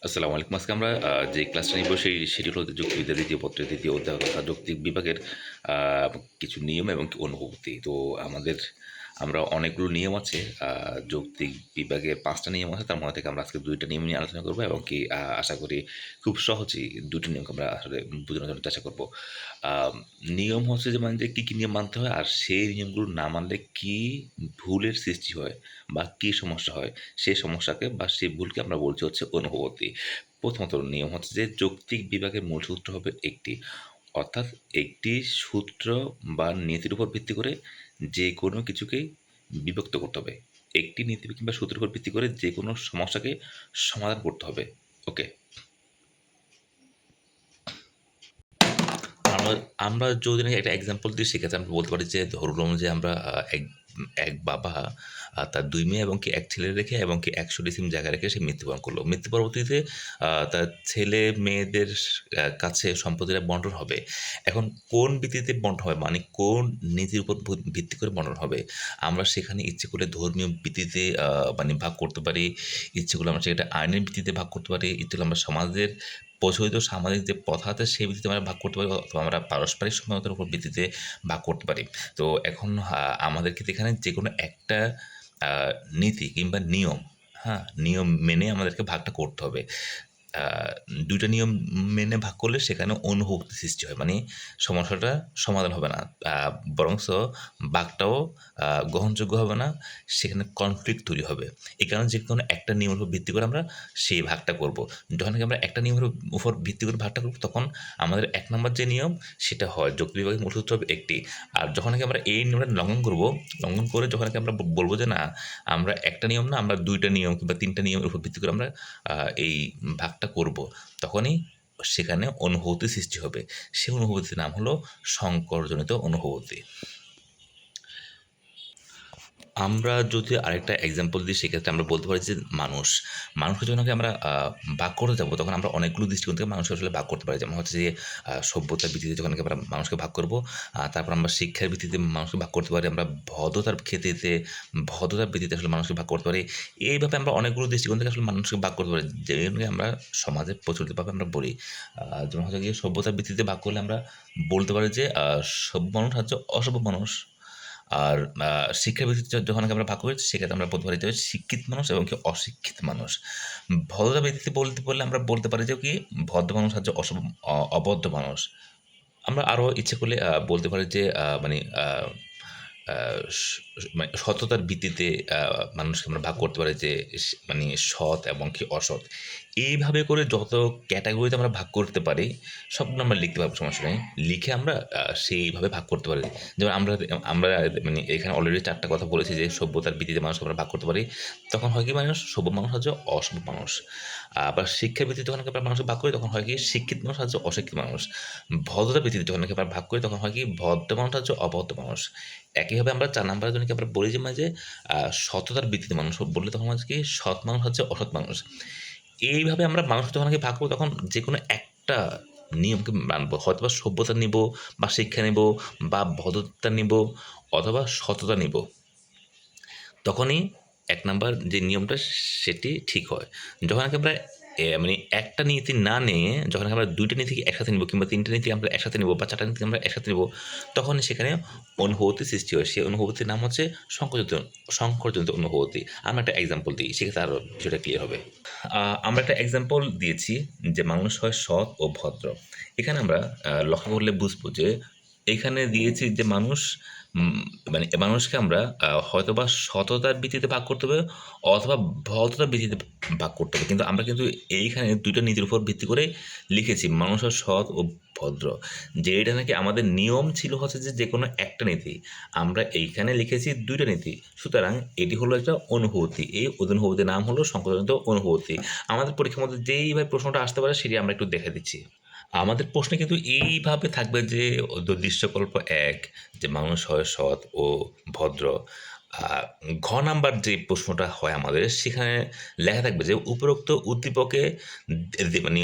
আসসালামু আলাইকুম। আজকে আমরা যে ক্লাসটা নিব সেটি হলো যুক্তিবিদ্যা দ্বিতীয় পত্রের দ্বিতীয় অধ্যায় তথা যৌক্তিক বিভাগের আ কিছু নিয়ম এবং কি অনুভূতি। তো আমরা অনেকগুলো নিয়ম আছে। যৌক্তিক বিভাগে ৫ টা নিয়ম আছে। তার মধ্যে থেকে আমরা আজকে ২ টা নিয়ম নিয়ে আলোচনা করব এবং কি আশা করি খুব সহজেই ২ টি নিয়মকে আমরা আসলে বোঝানোর জন্য চেষ্টা করব। নিয়ম হচ্ছে যে মানে যে কী নিয়ম মানতে হয় আর সেই নিয়মগুলো না মানলে কি ভুলের সৃষ্টি হয় বা কি সমস্যা হয়, সেই সমস্যাকে বা সেই ভুলকে আমরা বলছি হচ্ছে অনুভূতি। প্রথমত নিয়ম হচ্ছে যে যৌক্তিক বিভাগের মূল সূত্র হবে একটি। অর্থাৎ একটি সূত্র বা নীতির উপর ভিত্তি করে যেকোনো কিছুকেই বিভক্ত করতে হবে। একটি নীতি কিংবা সূত্রের উপর ভিত্তি করে যেকোনো সমস্যাকে সমাধান করতে হবে। ওকে? আমরা আমরা যদি নাকি একটা এক্সাম্পল দিই সেক্ষেত্রে আমরা বলতে পারি যে ধরলাম যে আমরা এক এক বাবা তার ২ মেয়ে এবং কি ১ ছেলে রেখে এবং কি ১০০ ডিসিম জায়গা রেখে সে মৃত্যুবরণ করলো। মৃত্যু পরবর্তীতে তার ছেলে মেয়েদের কাছে সম্পত্তিটা বন্টন হবে। এখন কোন ভিত্তিতে বন্টন হবে? মানে কোন নীতির উপর ভিত্তি করে বন্টন হবে? আমরা সেখানে ইচ্ছে করলে ধর্মীয় ভিত্তিতে মানে ভাগ করতে পারি। ইচ্ছে করলে আমরা সেটা আইনের ভিত্তিতে ভাগ করতে পারি। ইচ্ছে করলে আমরা সমাজের প্রচলিত সামাজিক যে প্রথা আছে সেই ভিত্তিতে আমরা ভাগ করতে পারি অথবা আমরা পারস্পরিক সহায়তার উপর ভিত্তিতে ভাগ করতে পারি। তো এখন আমাদের ক্ষেত্রে এখানে যেকোনো একটা আ নীতি কিংবা নিয়ম, হ্যাঁ? নিয়ম মেনে আমাদেরকে ভাগটা করতে হবে। আ ২ টা নিয়ম মেনে ভাগ করলে সেখানে অনুভূতি সৃষ্টি হয়। মানে সমস্যাটা সমাধান হবে না। আ বরঞ্চ ভাগটাও আ গ্রহণযোগ্য হবে না। সেখানে কনফ্লিক্ট তৈরি হবে। এই কারণে যেকোনো একটা নিয়মের উপর ভিত্তি করে আমরা সেই ভাগটা করব। যখন নাকি আমরা একটা নিয়মের উপর ভিত্তি করে ভাগটা করব তখন আমাদের ১ নাম্বার যে নিয়ম সেটা হয় যৌক্তিক বিভাগের মূল সূত্র হবে একটি। আর যখন নাকি আমরা এই নিয়মটা লঙ্ঘন করব, লঙ্ঘন করে যখন নাকি আমরা বলব যে না আমরা একটা নিয়ম না আমরা ২ টা নিয়ম কিংবা ৩ টা নিয়মের উপর ভিত্তি করে আমরা আ এই ভাগটা করব। তখনই সেখানে অনুভূতি সৃষ্টি হবে। সেই অনুভূতির নাম হলো সংকরজনিত অনুভূতি। আমরা যদি আরেকটা এক্সাম্পল দিই সেক্ষেত্রে আমরা বলতে পারি যে মানুষ। মানুষকে যখন নাকি আমরা ভাগ করতে যাবো তখন আমরা অনেকগুলো দৃষ্টিকোণ থেকে মানুষকে আসলে ভাগ করতে পারি। যেমন হচ্ছে যে সভ্যতার ভিত্তিতে যখন নাকি আমরা মানুষকে ভাগ করব, তারপর আমরা শিক্ষার ভিত্তিতে মানুষকে ভাগ করতে পারি। আমরা ভদ্রতার ভিত্তিতে আসলে মানুষকে ভাগ করতে পারি। এইভাবে আমরা অনেকগুলো দৃষ্টিকোণ থেকে আসলে মানুষকে ভাগ করতে পারি। যেগুলোকে আমরা সমাজে প্রচলিতভাবে আমরা বলি। যেমন হচ্ছে গিয়ে সভ্যতার ভিত্তিতে ভাগ করলে আমরা বলতে পারি যে সভ্য মানুষ হচ্ছে অসভ্য মানুষ। আর শিক্ষার ভিত্তিতে যখন নাকি আমরা ভাগ করি সেক্ষেত্রে আমরা বলতে পারি যে শিক্ষিত মানুষ এবং কি অশিক্ষিত মানুষ। ভদ্রতার ভিত্তিতে বলতে বললে আমরা বলতে পারি যে কি ভদ্র মানুষ হচ্ছে অভদ্র মানুষ। আমরা আরো ইচ্ছে করলে বলতে পারি যে মানে আ স মানে সততার ভিত্তিতে মানুষকে আমরা ভাগ করতে পারি যে মানে সৎ এবং কি অসৎ। এইভাবে করে যত ক্যাটেগরিতে আমরা ভাগ করতে পারি, সবগুলো আমরা লিখতে পারবো সমস্যা নেই। লিখে আমরা সেইভাবে ভাগ করতে পারি। যেমন আমরা মানে এখানে অলরেডি ৪ টা কথা বলেছি যে সভ্যতার ভিত্তিতে মানুষকে আমরা ভাগ করতে পারি। তখন হয় কি মানুষ সভ্য মানুষ হচ্ছে অসভ্য মানুষ। আবার শিক্ষার ভিত্তিতে যখন আমরা মানুষকে ভাগ করি তখন হয় কি শিক্ষিত মানুষ হচ্ছে অশিক্ষিত মানুষ। ভদ্রতার ভিত্তিতে যখন নাকি আমরা ভাগ করি তখন হয় কি ভদ্র মানুষ হচ্ছে অভদ্র মানুষ। একইভাবে আমরা ৪ নাম্বারের জন্য কি আমরা বলি যে মানে যে সততার ভিত্তিতে মানুষ বললে তখন হচ্ছে কি সৎ মানুষ হচ্ছে অসৎ মানুষ। এইভাবে আমরা মানুষকে যখন নাকি ভাগ করব তখন যেকোনো একটা নিয়মকে মানবো। হয়তোবা সভ্যতা নিবো বা শিক্ষা নিবো বা ভদ্রতা নিবো অথবা সততা নিবো। তখনই ১ নাম্বার যে নিয়মটা সেটি ঠিক হয়। যখন নাকি আমরা মানে একটা নীতি না নিয়ে যখন আমরা ২ টা নীতিকে একসাথে নিবো কিংবা ৩ টা নীতি আমরা একসাথে নিবো বা ৪ টা নীতি আমরা একসাথে নিবো, তখনই সেখানে অনুভূতির সৃষ্টি হয়। সেই অনুভূতির নাম হচ্ছে সংকরজনিত অনুভূতি। আমরা একটা এক্সাম্পল দিই, সেক্ষেত্রে আরো বিষয়টা ক্লিয়ার হবে। আমরা একটা এক্সাম্পল দিয়েছি যে মানুষ হয় সৎ ও ভদ্র। এখানে আমরা লক্ষ্য করলে বুঝবো যে এখানে দিয়েছি যে মানুষ উম মানে মানুষকে আমরা হয়তোবা সততার ভিত্তিতে ভাগ করতে হবে অথবা ভদ্রতার ভিত্তিতে ভাগ করতে হবে। কিন্তু আমরা কিন্তু এইখানে ২ টা নীতির উপর ভিত্তি করে লিখেছি মানুষ হয় সৎ ও ভদ্র। যেটা নাকি আমাদের নিয়ম ছিল হচ্ছে যে যেকোনো একটা নীতি। আমরা এইখানে লিখেছি ২ টা নীতি। সুতরাং এটি হলো একটা অনুভূতি। এই অনুভূতির নাম হলো সংকলনিত অনুভূতি। আমাদের পরীক্ষার মধ্যে যেইভাবে প্রশ্নটা আসতে পারে সেটি আমরা একটু দেখে দিচ্ছি। আমাদের প্রশ্নে কিন্তু এইভাবে থাকবে যে দৃশ্যকল্প ১ যে মানুষ হয় সৎ ও ভদ্র। আ ঘ নাম্বার যে প্রশ্নটা হয় আমাদের সেখানে লেখা থাকবে যে উপরোক্ত উদ্দীপকে মানে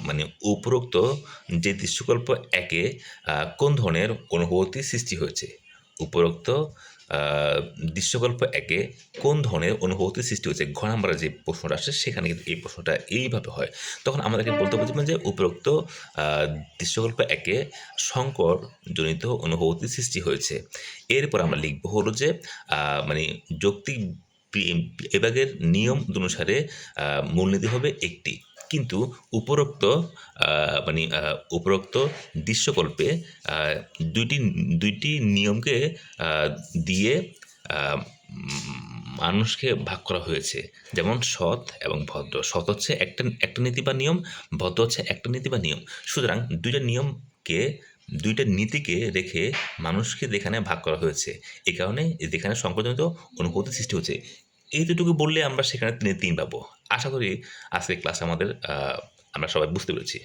মানে উপরোক্ত যে দৃশ্যকল্প ১ এ কোন ধরনের অনুভূতি সৃষ্টি হয়েছে? উপরোক্ত দৃশ্যকল্প একে কোন ধরনের অনুভূতির সৃষ্টি হয়েছে, ঘ নাম্বারে যে প্রশ্নটা আসছে সেখানে কিন্তু এই প্রশ্নটা এইভাবে হয়। তখন আমাদেরকে বলতে হবে যে উপরোক্ত দৃশ্যকল্প একে সংকরজনিত অনুভূতির সৃষ্টি হয়েছে। এরপর আমরা লিখব হলো যে মানে যৌক্তিক বিভাগের নিয়ম অনুসারে মূলনীতি হবে একটি। কিন্তু উপরোক্ত উপরোক্ত দৃশ্যকল্পে দুইটি দুইটি নিয়মকে দিয়ে মানুষকে ভাগ করা হয়েছে। যেমন সৎ এবং ভদ্র। সৎ হচ্ছে একটা নীতি বা নিয়ম, ভদ্র হচ্ছে একটা নীতি বা নিয়ম। সুতরাং দুইটা নীতিকে রেখে মানুষকে এখানে ভাগ করা হয়েছে। এই কারণে এখানে সংকরজনিত অনুভূতি সৃষ্টি হচ্ছে। এই দুটুকু বললে আমরা সেখানে 3 পাবো। আশা করি আজকের ক্লাস আমরা সবাই বুঝতে পেরেছি।